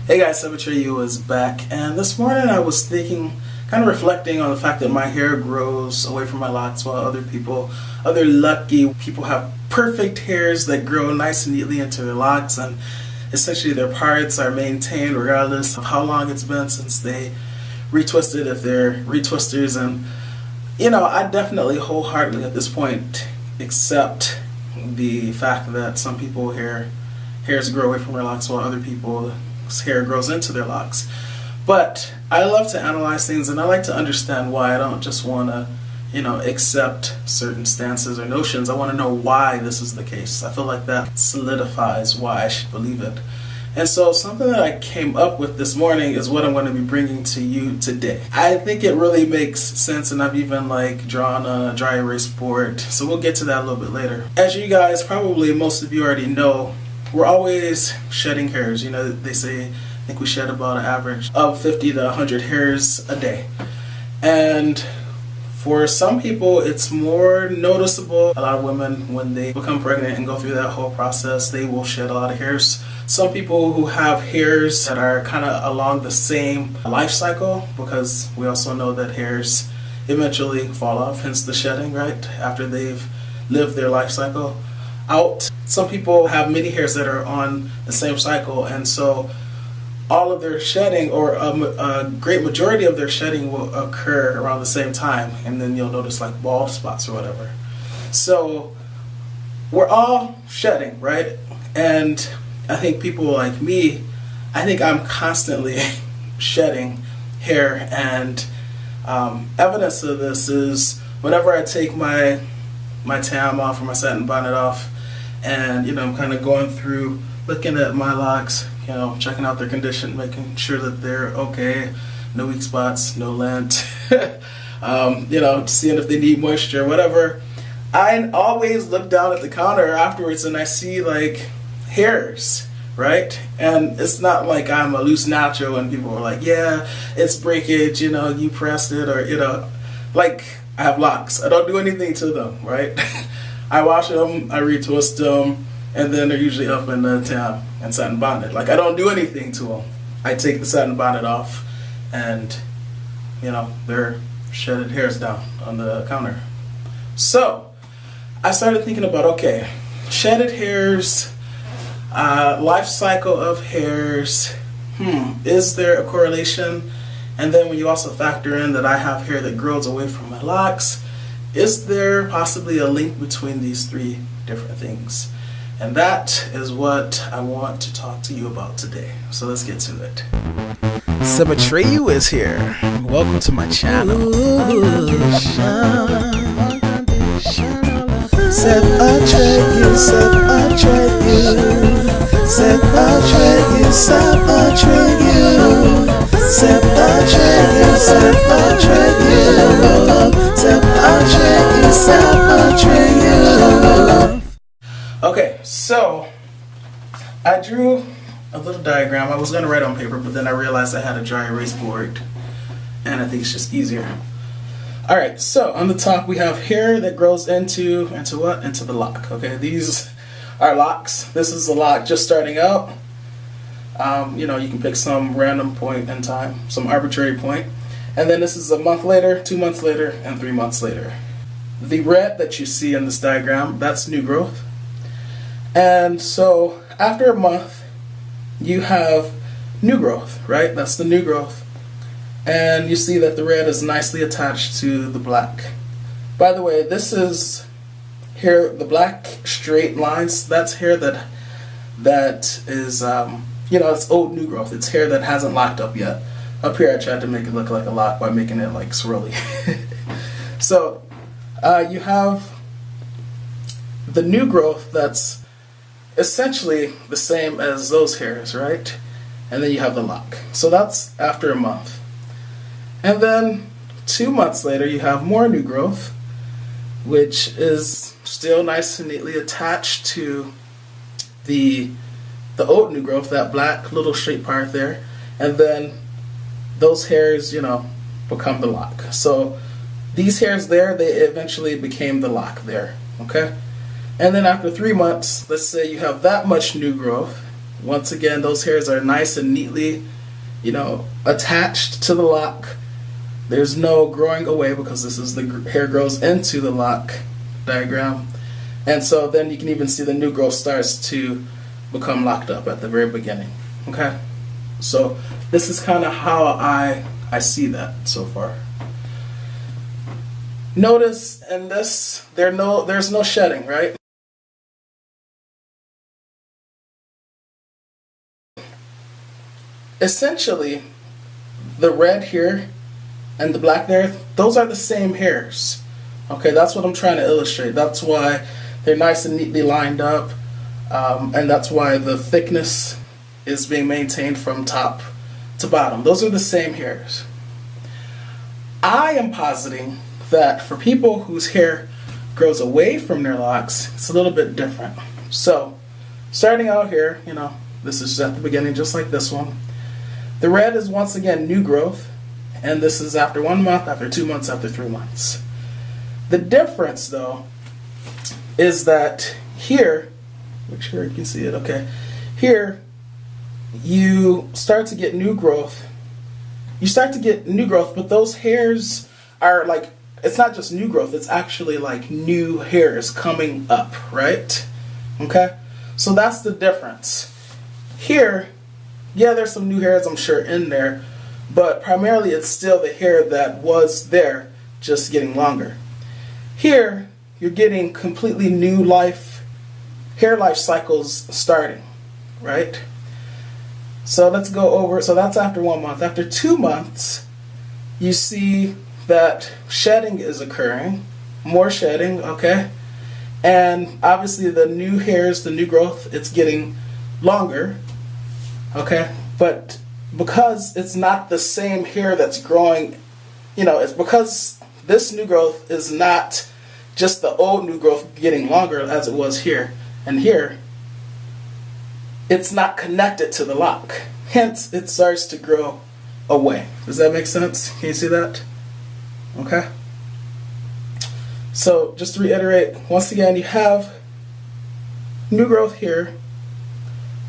Hey guys, Atreyu is back, and this morning I was thinking, kind of reflecting on the fact that my hair grows away from my locks while other lucky people have perfect hairs that grow nice and neatly into their locks, and essentially their parts are maintained regardless of how long it's been since they retwisted, if they're retwisters. And I definitely wholeheartedly at this point accept the fact that some people hairs grow away from their locks while other people's hair grows into their locks. But I love to analyze things, and I like to understand why. I don't just want to accept certain stances or notions. I want to know why this is the case. I feel like that solidifies why I should believe it. And so something that I came up with this morning is what I'm going to be bringing to you today. I think it really makes sense, and I've even drawn a dry erase board. So we'll get to that a little bit later. As you guys, probably most of you already know, we're always shedding hairs. They say, I think we shed about an average of 50 to 100 hairs a day. And for some people, it's more noticeable. A lot of women, when they become pregnant and go through that whole process, they will shed a lot of hairs. Some people who have hairs that are kind of along the same life cycle, because we also know that hairs eventually fall off, hence the shedding, right? After they've lived their life cycle out. Some people have many hairs that are on the same cycle, and so all of their shedding, or a great majority of their shedding, will occur around the same time, and then you'll notice bald spots or whatever. So we're all shedding, right? And I think people like me, I think I'm constantly shedding hair, and evidence of this is whenever I take my tam off or my satin bonnet off, and I'm kind of going through, looking at my locks, checking out their condition, making sure that they're okay, no weak spots, no lint, seeing if they need moisture, whatever. I always look down at the counter afterwards and I see hairs, right? And it's not like I'm a loose nacho and people are like, yeah, it's breakage, you pressed it, or, I have locks. I don't do anything to them, right? I wash them, I retwist them, and then they're usually up in the tam and satin bonnet. I don't do anything to them. I take the satin bonnet off, and they're shedded hairs down on the counter. So I started thinking about, okay, shedded hairs, life cycle of hairs. Is there a correlation? And then when you also factor in that I have hair that grows away from my locks, is there possibly a link between these three different things? And that is what I want to talk to you about today. So let's get to it. Atreyu is here. Welcome to my channel. Okay, so I drew a little diagram. I was going to write on paper, but then I realized I had a dry erase board, and I think it's just easier. Alright, so on the top we have hair that grows into what? Into the lock. Okay, these are locks. This is the lock just starting out. You can pick some random point in time, some arbitrary point. And then this is a month later, 2 months later, and 3 months later. The red that you see in this diagram, that's new growth. And so after a month, you have new growth, right? That's the new growth. And you see that the red is nicely attached to the black. By the way, this is hair, the black straight lines, that's hair that is, it's old new growth. It's hair that hasn't locked up yet. Up here I tried to make it look like a lock by making it swirly. So you have the new growth that's essentially the same as those hairs, right? And then you have the lock. So that's after a month. And then 2 months later you have more new growth, which is still nice and neatly attached to the old new growth, that black little straight part there. And then those hairs, become the lock. So these hairs there, they eventually became the lock there, okay? And then after 3 months, let's say you have that much new growth, Once again, those hairs are nice and neatly, attached to the lock. There's no growing away because this is the hair grows into the lock diagram. And so then you can even see the new growth starts to become locked up at the very beginning. Okay? So this is kind of how I see that so far. Notice in this, there's no shedding, right? Essentially, the red here and the black there, those are the same hairs. Okay, that's what I'm trying to illustrate. That's why they're nice and neatly lined up, and that's why the thickness is being maintained from top to bottom. Those are the same hairs. I am positing that for people whose hair grows away from their locks, it's a little bit different. So, starting out here, this is at the beginning, just like this one. The red is once again new growth, and this is after 1 month, after 2 months, after 3 months. The difference, though, is that here, make sure you can see it, okay, here you start to get new growth. You start to get new growth, but those hairs are like, it's not just new growth, it's actually like new hairs coming up, right? Okay? So that's the difference. Here, yeah, there's some new hairs, I'm sure, in there, but primarily it's still the hair that was there, just getting longer. Here, you're getting completely new hair life cycles starting, right? So let's go over, so that's after 1 month. After 2 months, you see that shedding is occurring, more shedding, okay? And obviously the new hairs, the new growth, it's getting longer, okay? But because it's not the same hair that's growing, it's because this new growth is not just the old new growth getting longer as it was here and here. It's not connected to the lock. Hence, it starts to grow away. Does that make sense? Can you see that? Okay. So, just to reiterate, once again, you have new growth here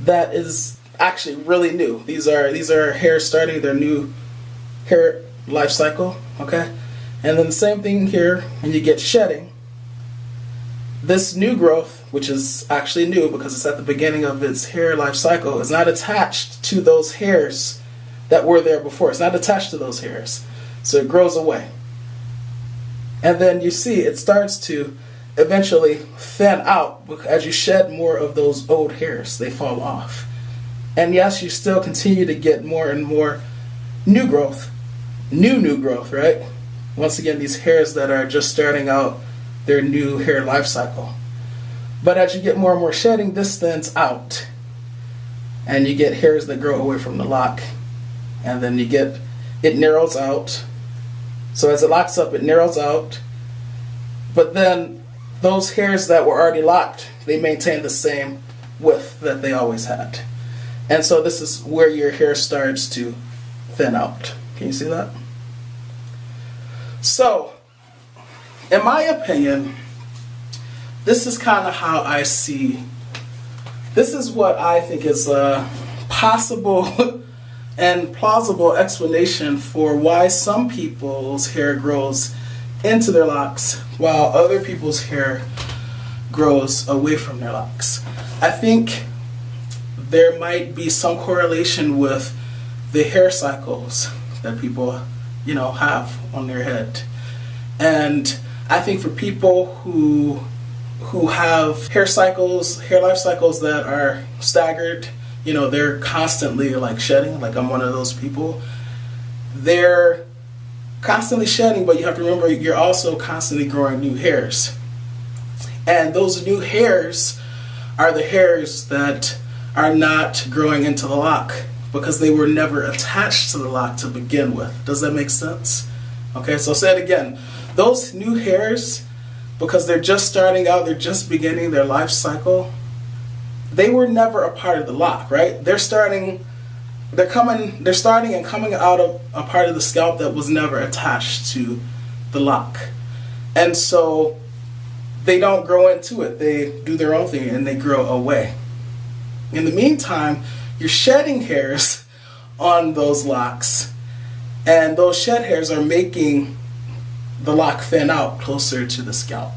that is actually really new. These are hairs starting their new hair life cycle, okay? And then the same thing here, when you get shedding, this new growth, which is actually new because it's at the beginning of its hair life cycle, is not attached to those hairs that were there before. It's not attached to those hairs. So it grows away. And then you see it starts to eventually thin out as you shed more of those old hairs. They fall off. And yes, you still continue to get more and more new growth. New growth, right? Once again, these hairs that are just starting out their new hair life cycle. But as you get more and more shedding, this thins out. And you get hairs that grow away from the lock. And then it narrows out. So as it locks up, it narrows out. But then those hairs that were already locked, they maintain the same width that they always had. And so this is where your hair starts to thin out. Can you see that? So, in my opinion, this is kind of how I see, this is what I think is a possible and plausible explanation for why some people's hair grows into their locks while other people's hair grows away from their locks. I think there might be some correlation with the hair cycles that people, have on their head. And I think for people who have hair life cycles that are staggered, they're constantly like shedding, like I'm one of those people. They're constantly shedding, but you have to remember you're also constantly growing new hairs. And those new hairs are the hairs that are not growing into the lock because they were never attached to the lock to begin with. Does that make sense? Okay, so I'll say it again. Those new hairs, because they're just starting out, they're just beginning their life cycle, they were never a part of the lock, right? They're starting and coming out of a part of the scalp that was never attached to the lock. And so they don't grow into it. They do their own thing and they grow away. In the meantime, you're shedding hairs on those locks, and those shed hairs are making the lock thin out closer to the scalp.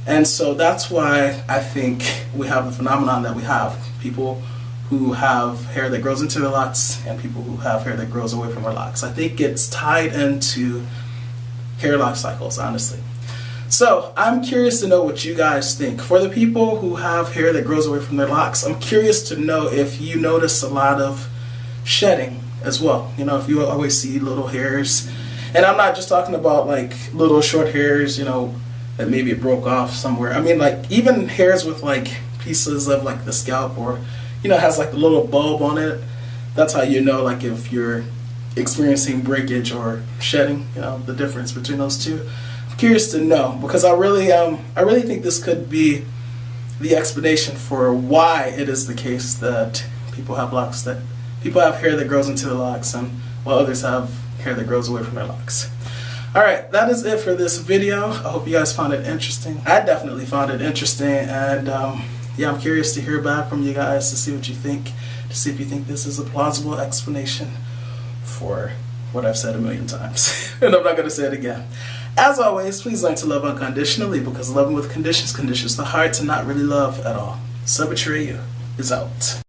And so that's why I think we have the phenomenon that we have. People who have hair that grows into their locks and people who have hair that grows away from their locks. I think it's tied into hair life cycles, honestly. So I'm curious to know what you guys think. For the people who have hair that grows away from their locks, I'm curious to know if you notice a lot of shedding as well. You know, if you always see little hairs. And I'm not just talking about like little short hairs, you know, that maybe it broke off somewhere. I mean, like even hairs with like pieces of like the scalp, or you know, has like a little bulb on it. That's how you know, like if you're experiencing breakage or shedding, you know, the difference between those two. I'm curious to know, because I really think this could be the explanation for why it is the case that people have locks, that people have hair that grows into the locks, and while others have hair that grows away from their locks. Alright, that is it for this video. I hope you guys found it interesting. I definitely found it interesting, and yeah, I'm curious to hear back from you guys to see what you think, to see if you think this is a plausible explanation for what I've said a million times. And I'm not going to say it again. As always, please learn to love unconditionally, because loving with conditions conditions the heart to not really love at all. Atreyu is out.